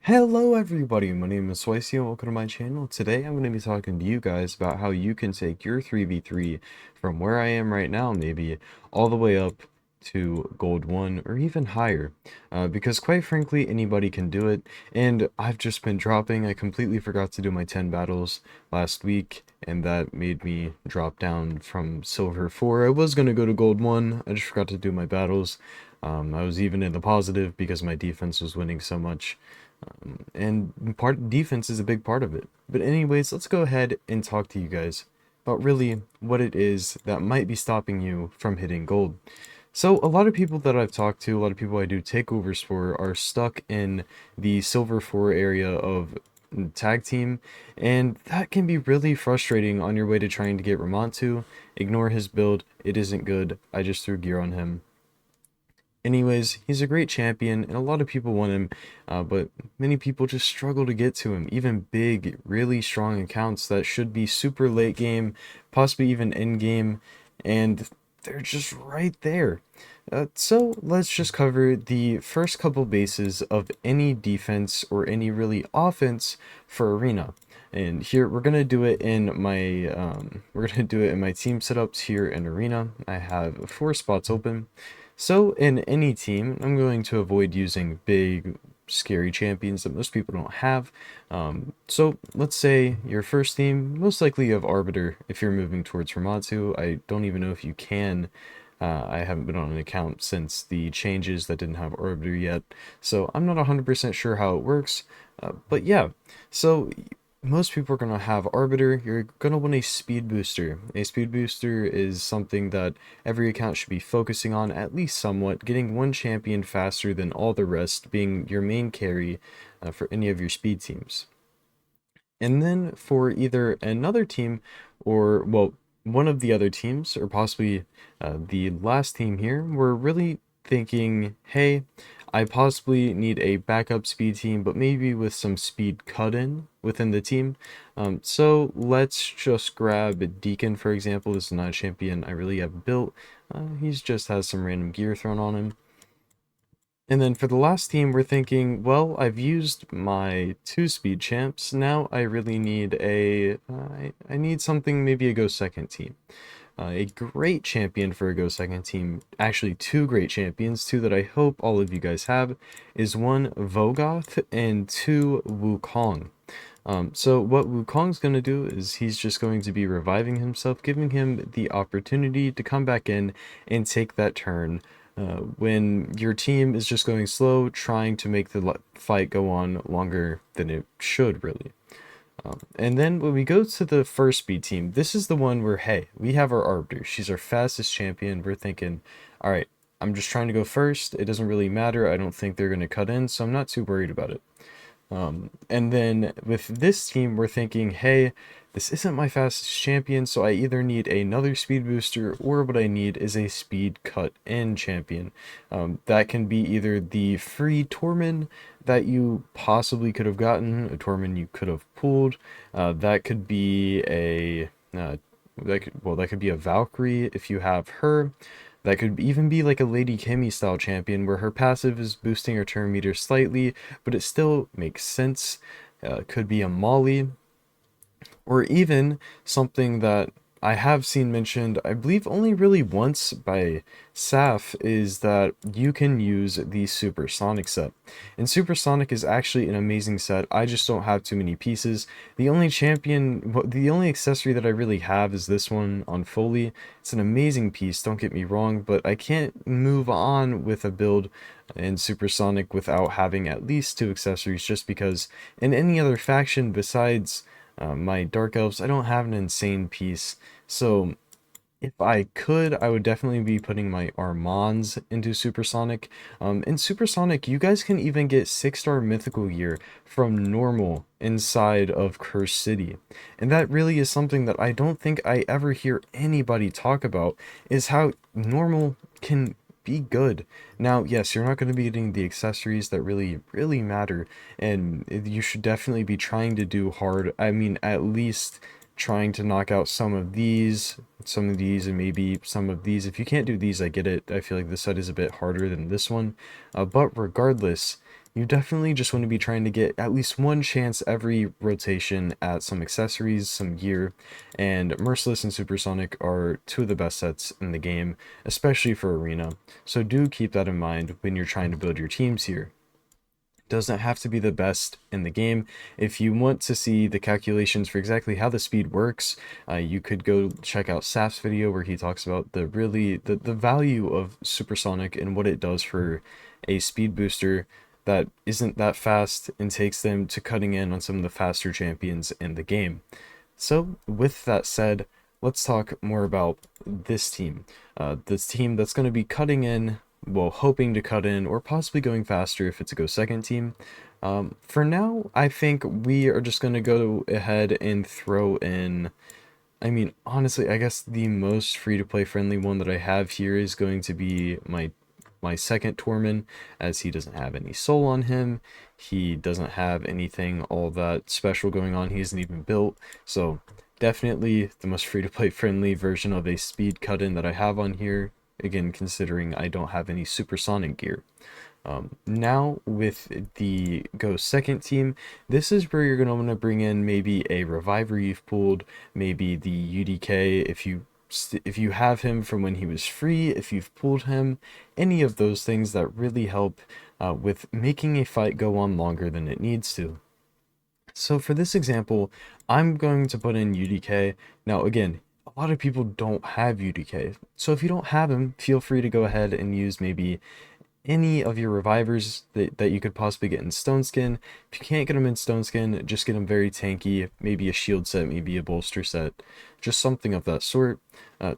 Hello everybody, my name is Swicey and welcome to my channel. Today I'm going to be talking to you guys about how you can take your 3v3 from where I am right now maybe all the way up to gold 1 or even higher. Because quite frankly anybody can do it, and I've just been dropping. I completely forgot to do my 10 battles last week and that made me drop down from silver 4. I was going to go to gold 1, I just forgot to do my battles. I was even in the positive because my defense was winning so much. And part defense is a big part of it. But anyways, let's go ahead and talk to you guys about really what it is that might be stopping you from hitting gold. So a lot of people that I've talked to, a lot of people I do takeovers for, are stuck in the silver 4 area of tag team, and that can be really frustrating on your way to trying to get Ramontu. Ignore his build, it isn't good. I just threw gear on him. Anyways, he's a great champion, and a lot of people want him, but many people just struggle to get to him. Even big, really strong accounts that should be super late game, possibly even end game, and they're just right there. So let's just cover the first couple bases of any defense or any really offense for Arena. And here we're gonna do it in my team setups here in Arena. I have 4 spots open. So in any team, I'm going to avoid using big, scary champions that most people don't have. So let's say your first team, most likely you have Arbiter if you're moving towards Ramatsu. I don't even know if you can. I haven't been on an account since the changes that didn't have Arbiter yet, so I'm not 100% sure how it works. But yeah, so most people are going to have Arbiter. You're going to want a speed booster. A speed booster is something that every account should be focusing on, at least somewhat, getting one champion faster than all the rest, being your main carry for any of your speed teams. And then for either another team or, well, one of the other teams, or possibly the last team here, we're really thinking, hey, I possibly need a backup speed team, but maybe with some speed cut in within the team. So let's just grab Deacon, for example. This is not a champion I really have built. He's just has some random gear thrown on him. And then for the last team, we're thinking, well, I've used my 2 speed champs. Now I really need I need something, maybe a go second team. A great champion for a go second team, actually 2 great champions, 2 that I hope all of you guys have, is 1 Vogoth and 2 Wukong. So what Wukong's going to do is he's just going to be reviving himself, giving him the opportunity to come back in and take that turn when your team is just going slow, trying to make the fight go on longer than it should, really. And then when we go to the first speed team, this is the one where, hey, we have our Arbiter. She's our fastest champion. We're thinking, all right, I'm just trying to go first. It doesn't really matter. I don't think they're going to cut in, so I'm not too worried about it. And then with this team, we're thinking, hey, this isn't my fastest champion, so I either need another speed booster or what I need is a speed cut in champion. That can be either the free Tormin that you possibly could have gotten, a Tormin you could have pulled. That could be a that could be a Valkyrie if you have her. That could even be like a Lady Kimmy style champion where her passive is boosting her turn meter slightly, but it still makes sense. Could be a Molly, or even something that I have seen mentioned, I believe only really once by Saf, is that you can use the Supersonic set. And Supersonic is actually an amazing set. I just don't have too many pieces. The only the only accessory that I really have is this one on Foley. It's an amazing piece, don't get me wrong, but I can't move on with a build in Supersonic without having at least 2 accessories, just because in any other faction besides my Dark Elves, I don't have an insane piece. So if I could, I would definitely be putting my Armands into Supersonic. In Supersonic, you guys can even get 6-star mythical gear from normal inside of Curse City. And that really is something that I don't think I ever hear anybody talk about, is how normal can be good. Now, yes, you're not going to be getting the accessories that really matter, and you should definitely be trying to do hard. I mean, at least trying to knock out some of these, and maybe some of these. If you can't do these, I get it. I feel like this set is a bit harder than this one. But regardless, you definitely just want to be trying to get at least one chance every rotation at some accessories, some gear, and Merciless and Supersonic are two of the best sets in the game, especially for Arena. So do keep that in mind when you're trying to build your teams here. Doesn't have to be the best in the game. If you want to see the calculations for exactly how the speed works, you could go check out Saf's video where he talks about the value of Supersonic and what it does for a speed booster that isn't that fast and takes them to cutting in on some of the faster champions in the game. So with that said, let's talk more about this team. This team that's going to be cutting in, well, hoping to cut in, or possibly going faster if it's a go second team. For now, I think we are just going to go ahead and throw in, I mean, honestly, I guess the most free-to-play friendly one that I have here is going to be my second Tormund, as he doesn't have any soul on him. He doesn't have anything all that special going on. He isn't even built. So definitely the most free-to-play friendly version of a speed cut-in that I have on here. Again, considering I don't have any supersonic gear. Now with the go second team, this is where you're going to want to bring in maybe a reviver you've pulled, maybe the UDK if you have him from when he was free, if you've pulled him, any of those things that really help with making a fight go on longer than it needs to. So for this example, I'm going to put in UDK. Now again, a lot of people don't have UDK. So if you don't have him, feel free to go ahead and use maybe any of your revivers that you could possibly get in Stone Skin. If you can't get them in Stone Skin, just get them very tanky, maybe a shield set, maybe a bolster set, just something of that sort.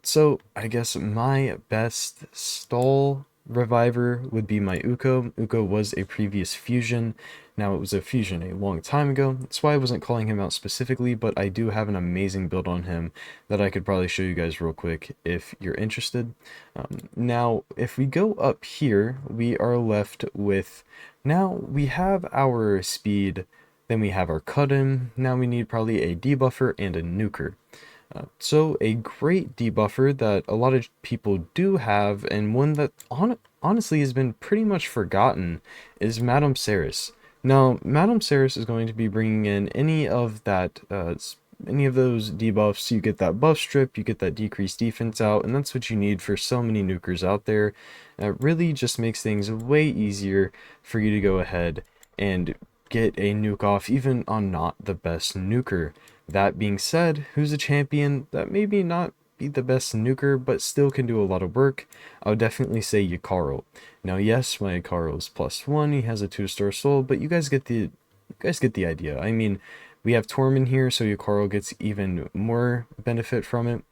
So I guess my best stall reviver would be my Uko. Uko was a previous fusion. Now it was a fusion a long time ago. That's why I wasn't calling him out specifically, but I do have an amazing build on him that I could probably show you guys real quick if you're interested. Now, if we go up here, we are left with, now we have our speed, then we have our cut-in, now we need probably a debuffer and a nuker. So a great debuffer that a lot of people do have, and one that honestly has been pretty much forgotten, is Madame Serris. Now, Madame Serris is going to be bringing in any of those debuffs. You get that buff strip, you get that decreased defense out, and that's what you need for so many nukers out there. It really just makes things way easier for you to go ahead and get a nuke off, even on not the best nuker. That being said, who's a champion that maybe not be the best nuker, but still can do a lot of work? I would definitely say Jakaro. Now, yes, my Jakaro is +1. He has a 2-star soul, but you guys get the idea. I mean, we have Tormund here, so Jakaro gets even more benefit from it.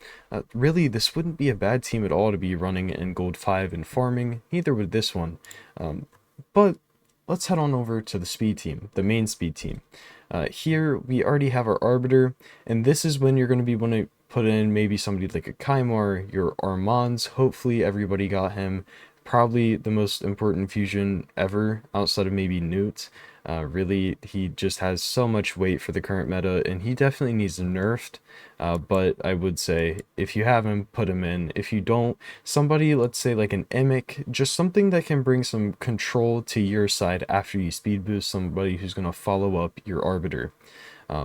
Really, this wouldn't be a bad team at all to be running in Gold 5 and farming. Neither would this one. But let's head on over to the speed team, the main speed team. Here we already have our Arbiter, and this is when you're going to be want to put in maybe somebody like a Kymar, your Armands. Hopefully everybody got him. Probably the most important fusion ever outside of maybe Newt. Really, he just has so much weight for the current meta, and he definitely needs nerfed. But I would say if you have him, put him in. If you don't, somebody, let's say like an Emic, just something that can bring some control to your side after you speed boost, somebody who's going to follow up your Arbiter.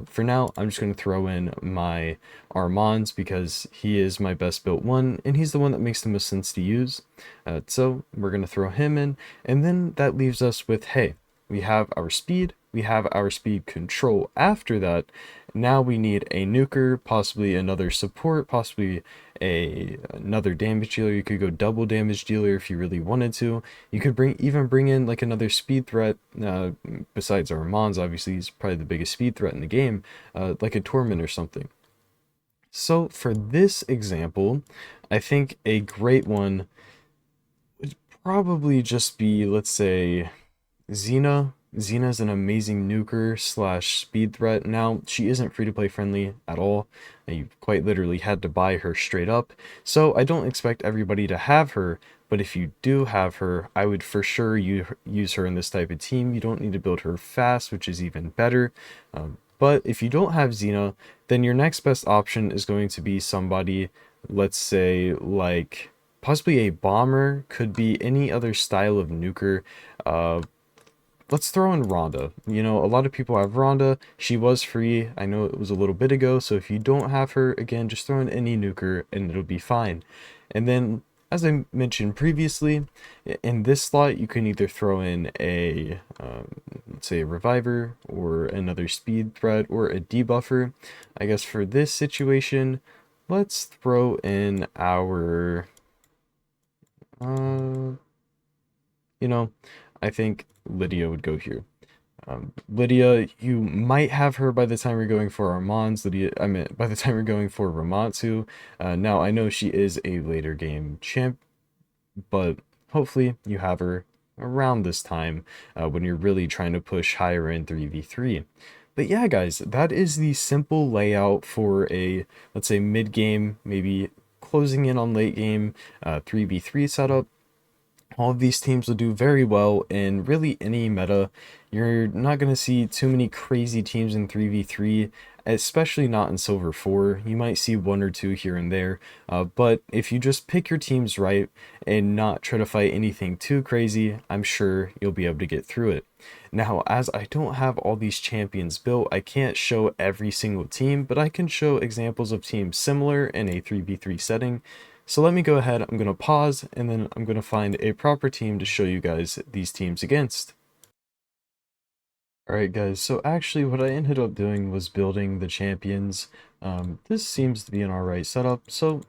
For now, I'm just going to throw in my Armands because he is my best built one, and he's the one that makes the most sense to use. So we're going to throw him in, and then that leaves us with, hey, we have our speed, we have our speed control. After that, now we need a nuker, possibly another support, possibly another damage dealer. You could go double damage dealer if you really wanted to. You could even bring in like another speed threat, besides Armands. Obviously he's probably the biggest speed threat in the game, like a Tormund or something. So for this example, I think a great one would probably just be, let's say, Xena. Xena's an amazing nuker slash speed threat. Now, she isn't free-to-play friendly at all. You quite literally had to buy her straight up. So I don't expect everybody to have her, but if you do have her, I would for sure use her in this type of team. You don't need to build her fast, which is even better. But if you don't have Xena, then your next best option is going to be somebody, let's say, like possibly a bomber, could be any other style of nuker. let's throw in Rhonda. You know, a lot of people have Rhonda. She was free. I know it was a little bit ago, so if you don't have her, again, just throw in any nuker and it'll be fine. And then, as I mentioned previously, in this slot, you can either throw in a, let's say, a reviver, or another speed threat, or a debuffer. I guess for this situation, let's throw in our, you know, I think Lydia would go here. Lydia, you might have her by the time you're going for Armands. Lydia, I mean, by the time you're going for Ramatsu. Now, I know she is a later game champ, but hopefully you have her around this time when you're really trying to push higher in 3v3. But yeah, guys, that is the simple layout for a, let's say, mid-game, maybe closing in on late game 3v3 setup. All of these teams will do very well in really any meta. You're not going to see too many crazy teams in 3v3, especially not in Silver 4. You might see one or two here and there, but if you just pick your teams right and not try to fight anything too crazy, I'm sure you'll be able to get through it. Now, as I don't have all these champions built, I can't show every single team, but I can show examples of teams similar in a 3v3 setting. So let me go ahead, I'm going to pause, and then I'm going to find a proper team to show you guys these teams against. Alright guys, so actually what I ended up doing was building the champions. This seems to be an alright setup, so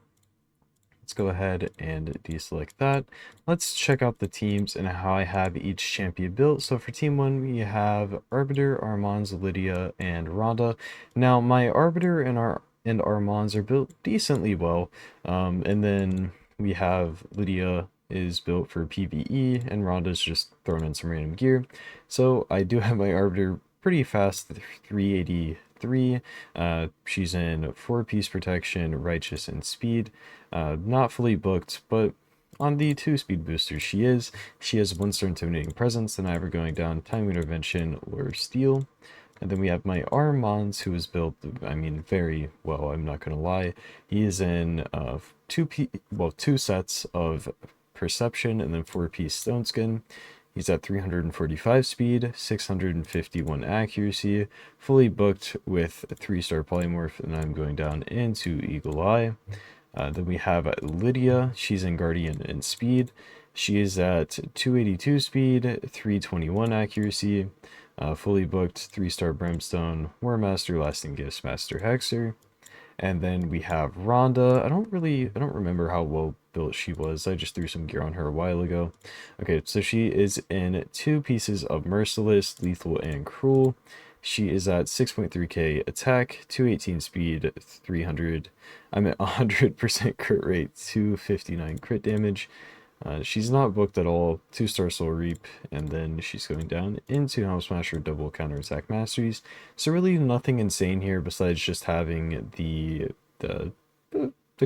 let's go ahead and deselect that. Let's check out the teams and how I have each champion built. So for team 1, we have Arbiter, Armands, Lydia, and Rhonda. Now my Arbiter and Armands are built decently well, and then we have Lydia is built for PvE, and Rhonda's just thrown in some random gear. So I do have my Arbiter pretty fast, 383. She's in 4-piece protection, righteous, and speed. Not fully booked, but on the 2 speed boosters she is. She has 1 star intimidating presence, and I have her going down time intervention or steal. And then we have my Armands, who is built, I mean, very well, I'm not going to lie. He is in 2 sets of perception and then 4-piece stone skin. He's at 345 speed, 651 accuracy, fully booked with a 3-star polymorph, and I'm going down into Eagle Eye. Then we have Lydia. She's in Guardian and speed. She is at 282 speed, 321 accuracy, fully booked, 3-star Brimstone, War Master, Lasting Gifts, Master Hexer. And then we have Rhonda. I don't remember how well built she was. I just threw some gear on her a while ago. Okay, so she is in 2 pieces of Merciless, Lethal, and Cruel. She is at 6.3k attack, 218 speed, 300, I'm at 100% crit rate, 259 crit damage. She's not booked at all, 2-star Soul Reap, and then she's going down into Helm Smasher double counterattack masteries. So really nothing insane here besides just having the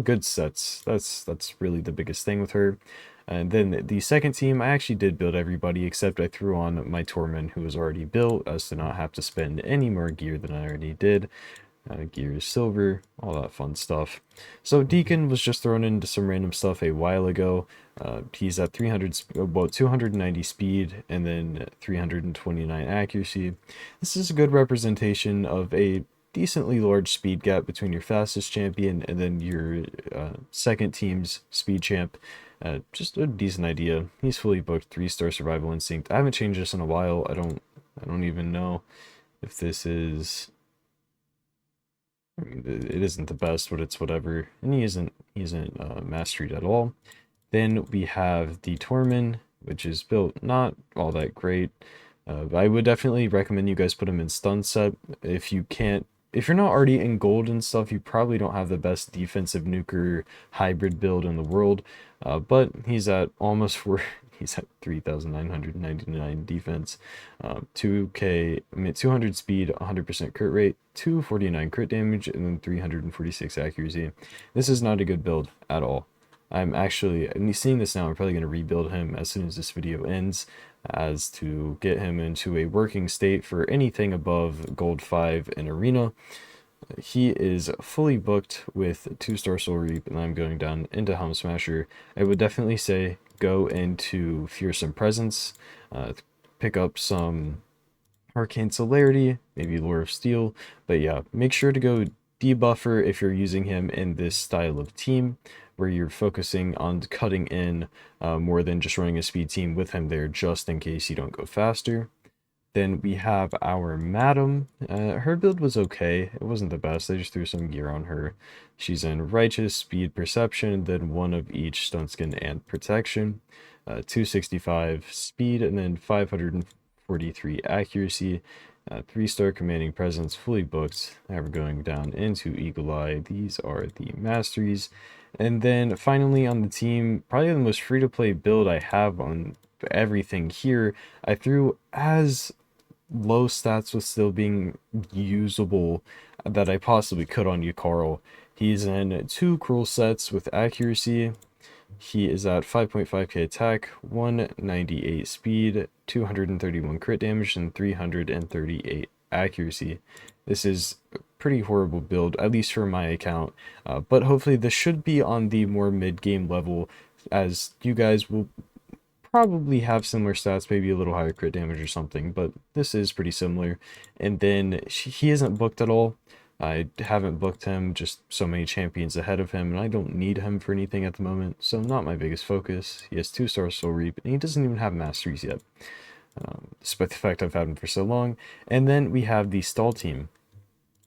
good sets. That's really the biggest thing with her. And then the second team, I actually did build everybody except I threw on my Torment, who was already built, as to not have to spend any more gear than I already did. Gear silver, all that fun stuff. So Deacon was just thrown into some random stuff a while ago. He's at 290 speed and then 329 accuracy. This is a good representation of a decently large speed gap between your fastest champion and then your second team's speed champ. Just a decent idea. He's fully booked, 3-star survival instinct. I haven't changed this in a while. I don't even know if this is, I mean, it isn't the best, but it's whatever. And he isn't masteried at all. Then we have the Torment, which is built not all that great. I would definitely recommend you guys put him in stun set. If you're not already in gold and stuff, you probably don't have the best defensive nuker hybrid build in the world. But he's at almost he's at 3,999 defense, 200 speed, 100% crit rate, 249 crit damage, and then 346 accuracy. This is not a good build at all. I'm seeing this now, I'm probably going to rebuild him as soon as this video ends, as to get him into a working state for anything above gold 5 in arena. He is fully booked with 2-star Soul Reap, and I'm going down into Helm Smasher. I would definitely say go into Fearsome Presence. pick up some Arcane Celerity, maybe Lure of Steel. But yeah, make sure to go debuffer if you're using him in this style of team, where you're focusing on cutting in more than just running a speed team with him there, just in case you don't go faster. Then we have our Madam. Her build was okay. It wasn't the best. I just threw some gear on her. She's in Righteous, Speed, Perception, then one of each Stun Skin and Protection. 265 Speed, and then 543 Accuracy. 3-star Commanding Presence, fully booked. Now we're going down into Eagle Eye. These are the Masteries. And then finally on the team, probably the most free-to-play build I have on everything here, I threw as low stats with still being usable that I possibly could on Yukaro. He's in 2 Cruel sets with accuracy. He is at 5.5k attack, 198 speed, 231 crit damage, and 338 accuracy. This is a pretty horrible build, at least for my account, but hopefully this should be on the more mid-game level, as you guys will probably have similar stats, maybe a little higher crit damage or something, but this is pretty similar. And then he isn't booked at all. I haven't booked him, just so many champions ahead of him, and I don't need him for anything at the moment, so not my biggest focus. He has 2-star Soul Reap, and he doesn't even have Masteries yet, despite the fact I've had him for so long. And then we have the stall team.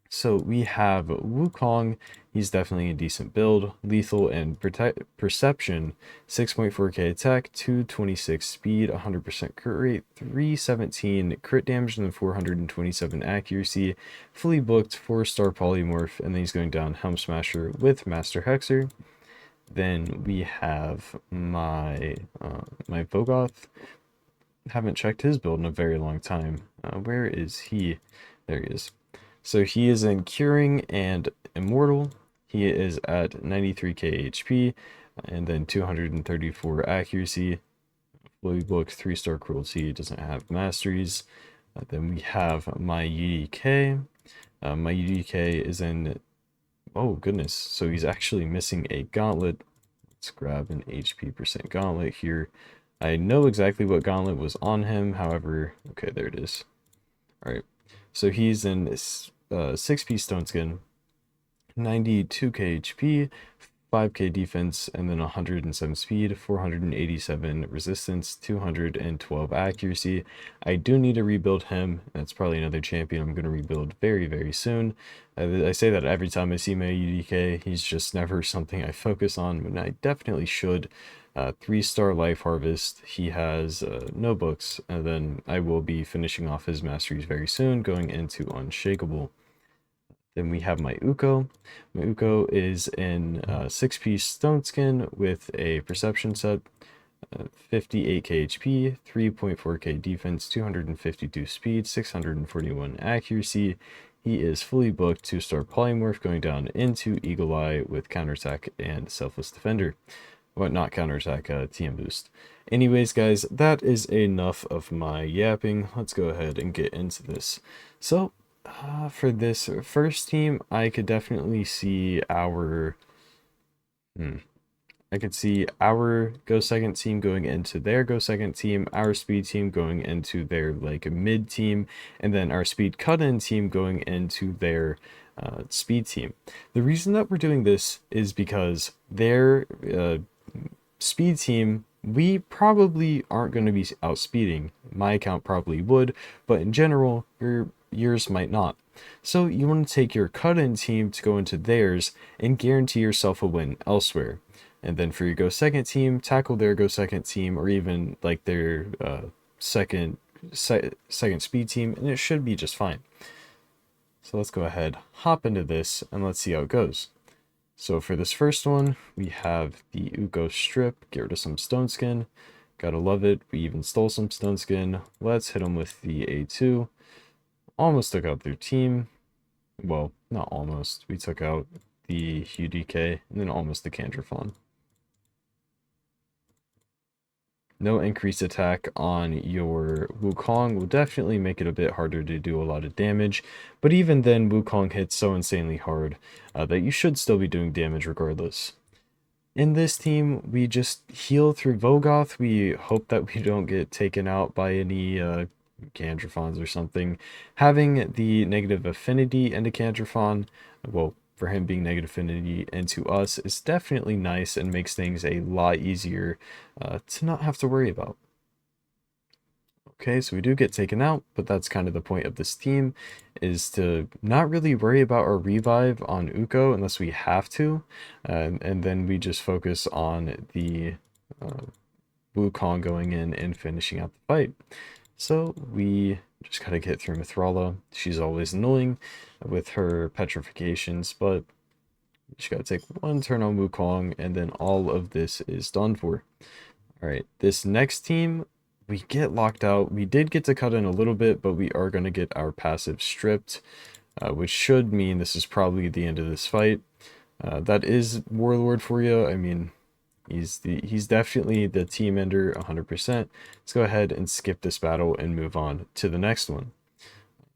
So we have Wukong. He's definitely a decent build. Lethal and Perception, 6.4k attack, 226 speed, 100% crit rate, 317 crit damage, and then 427 accuracy. Fully booked, 4-star Polymorph, and then he's going down Helm Smasher with Master Hexer. Then we have my Vogoth. Haven't checked his build in a very long time. Where is he? There he is. So he is in Curing and Immortal. He is at 93k HP, and then 234 accuracy. Fully booked, 3-star Cruelty, doesn't have Masteries. Then we have my UDK. My UDK is in... Oh, goodness. So he's actually missing a Gauntlet. Let's grab an HP % Gauntlet here. I know exactly what Gauntlet was on him, however... Okay, there it is. Alright. So he's in 6-piece Stone Skin, 92k HP, 5k defense, and then 107 speed, 487 resistance, 212 accuracy. I do need to rebuild him. That's probably another champion I'm going to rebuild very, very soon. I say that every time I see my UDK. He's just never something I focus on, and I definitely should. 3-star Life Harvest. He has no books, and then I will be finishing off his Masteries very soon, going into Unshakable. Then we have my Uko. My Uko is in 6-piece Stone Skin with a Perception set, 58k HP, 3.4k defense, 252 speed, 641 accuracy. He is fully booked, 2-star Polymorph, going down into Eagle Eye with Counterattack and Selfless Defender. Well, not counterattack, TM boost. Anyways, guys, that is enough of my yapping. Let's go ahead and get into this. So, for this first team, I could definitely see our... I could see our Go Second team going into their Go Second team, our Speed team going into their, like, mid team, and then our Speed Cut-In team going into their... Speed team. The reason that we're doing this is because their Speed team, we probably aren't going to be outspeeding. My account probably would, but in general, yours might not. So you want to take your cut-in team to go into theirs and guarantee yourself a win elsewhere. And then for your Go Second team, tackle their Go Second team, or even like their second Speed team, and it should be just fine. So let's go ahead, hop into this, and let's see how it goes. So for this first one, we have the Uko Strip. Get rid of some Stone Skin. Gotta love it. We even stole some Stone Skin. Let's hit them with the A2. Almost took out their team. Well, not almost. We took out the UDK, and then almost the Candrafon. No increased attack on your Wukong will definitely make it a bit harder to do a lot of damage, but even then Wukong hits so insanely hard that you should still be doing damage regardless. In this team, we just heal through Vogoth. We hope that we don't get taken out by any Candraphons or something. Having the negative affinity into Candraphon, well, for him being negative affinity into us, is definitely nice and makes things a lot easier to not have to worry about. Okay, so we do get taken out, but that's kind of the point of this team, is to not really worry about our revive on Ukko unless we have to, and then we just focus on the Wukong going in and finishing out the fight. So we just gotta get through Mithrala. She's always annoying with her petrifications, but you just gotta take one turn on Wukong, and then all of this is done for. Alright, this next team, we get locked out. We did get to cut in a little bit, but we are going to get our passive stripped, which should mean this is probably the end of this fight. That is Warlord for you. I mean, he's definitely the team ender 100%. Let's go ahead and skip this battle and move on to the next one.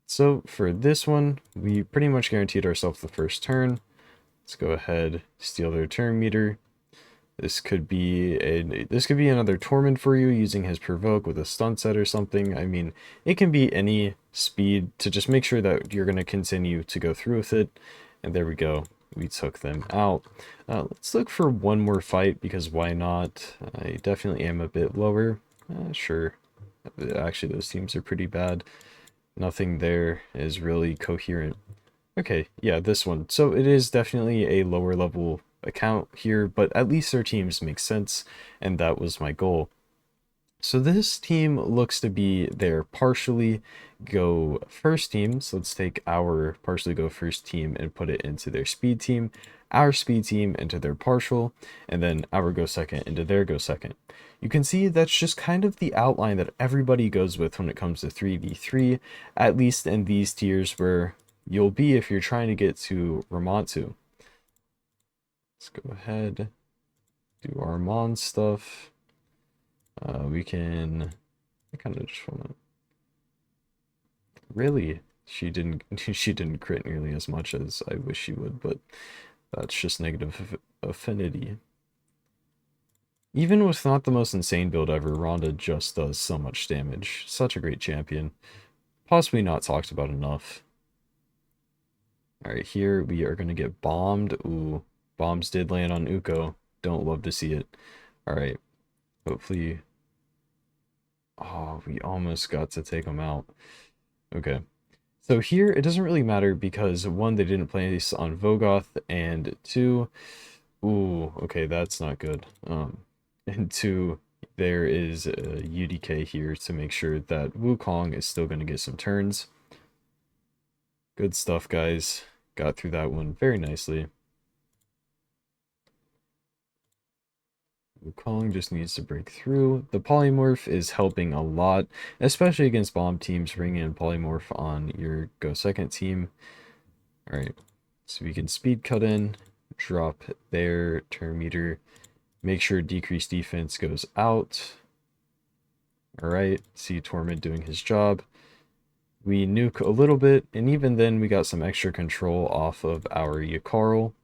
So for this one, we pretty much guaranteed ourselves the first turn. Let's go ahead, steal their turn meter. This could be another Torment for you using his provoke with a stun set or something. I mean, it can be any speed to just make sure that you're going to continue to go through with it. And there we go. We took them out. Let's look for one more fight, because why not? I definitely am a bit lower. Sure. Actually, those teams are pretty bad. Nothing there is really coherent. Okay, yeah, this one. So it is definitely a lower level account here, but at least their teams make sense, and that was my goal. So this team looks to be their partially go first team. So let's take our partially go first team and put it into their speed team, our speed team into their partial, and then our go second into their go second. You can see that's just kind of the outline that everybody goes with when it comes to 3v3, at least in these tiers where you'll be if you're trying to get to Ramontu. Let's go ahead, do our Mon stuff. We can, I kind of just want to, really, she didn't crit nearly as much as I wish she would, but that's just negative affinity. Even with not the most insane build ever, Ronda just does so much damage. Such a great champion. Possibly not talked about enough. Alright, here we are going to get bombed. Ooh. Bombs did land on Ukko. Don't love to see it. Alright. Hopefully... Oh, we almost got to take them out. Okay. So here, it doesn't really matter because, one, they didn't place on Vogoth, and two... Ooh, okay, that's not good. And two, there is a UDK here to make sure that Wukong is still going to get some turns. Good stuff, guys. Got through that one very nicely. Wukong just needs to break through. The Polymorph is helping a lot, especially against bomb teams. Bringing in Polymorph on your go second team. Alright, so we can speed cut in, drop their turn meter, make sure decreased defense goes out. Alright, see Torment doing his job. We nuke a little bit, and even then we got some extra control off of our Yakarl.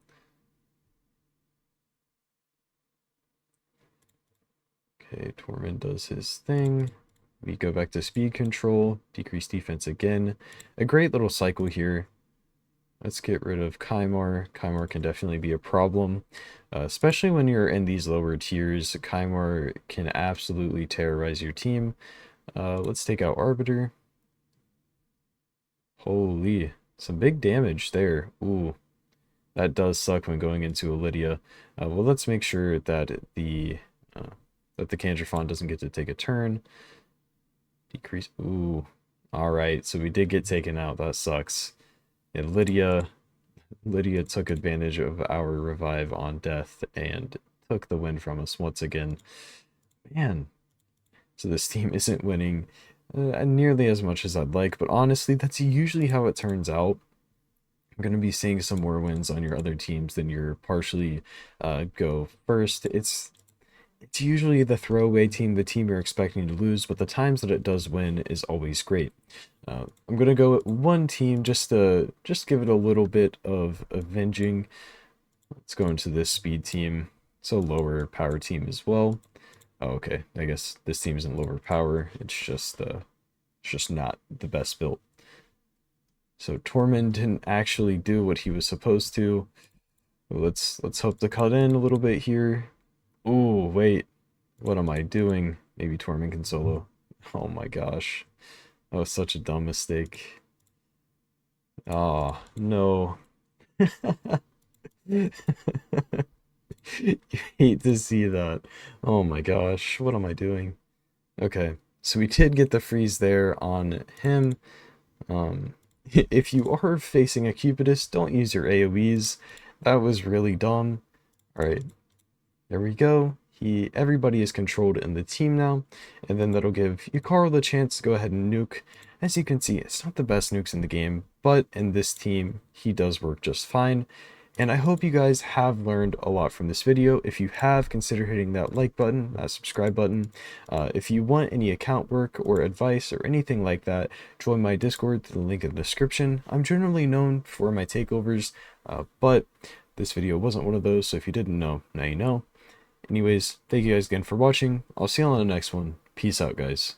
Okay, Torment does his thing. We go back to speed control, decrease defense again. A great little cycle here. Let's get rid of Kymar. Kymar can definitely be a problem, especially when you're in these lower tiers. Kymar can absolutely terrorize your team. Let's take out Arbiter. Holy, some big damage there. Ooh, that does suck when going into a Lydia. Well, let's make sure that the Candraphon doesn't get to take a turn. Decrease. Ooh. Alright, so we did get taken out. That sucks. And Lydia took advantage of our revive on death and took the win from us once again. Man. So this team isn't winning nearly as much as I'd like, but honestly, that's usually how it turns out. I'm going to be seeing some more wins on your other teams than your partially go first. It's usually the throwaway team, the team you're expecting to lose, but the times that it does win is always great. I'm going to go with one team just to give it a little bit of avenging. Let's go into this speed team. So lower power team as well. Oh, okay, I guess this team isn't lower power. It's just not the best built. So Tormund didn't actually do what he was supposed to. Let's hope to cut in a little bit here. Oh, wait. What am I doing? Maybe Tormund can solo. Oh my gosh. That was such a dumb mistake. Oh, no. You hate to see that. Oh my gosh. What am I doing? Okay. So we did get the freeze there on him. If you are facing a Cupidus, don't use your AoEs. That was really dumb. Alright. There we go. Everybody is controlled in the team now, and then that'll give Yukaro the chance to go ahead and nuke. As you can see, it's not the best nukes in the game, but in this team, he does work just fine. And I hope you guys have learned a lot from this video. If you have, consider hitting that like button, that subscribe button. If you want any account work or advice or anything like that, join my Discord through the link in the description. I'm generally known for my takeovers, but this video wasn't one of those, so if you didn't know, now you know. Anyways, thank you guys again for watching. I'll see you on the next one. Peace out, guys.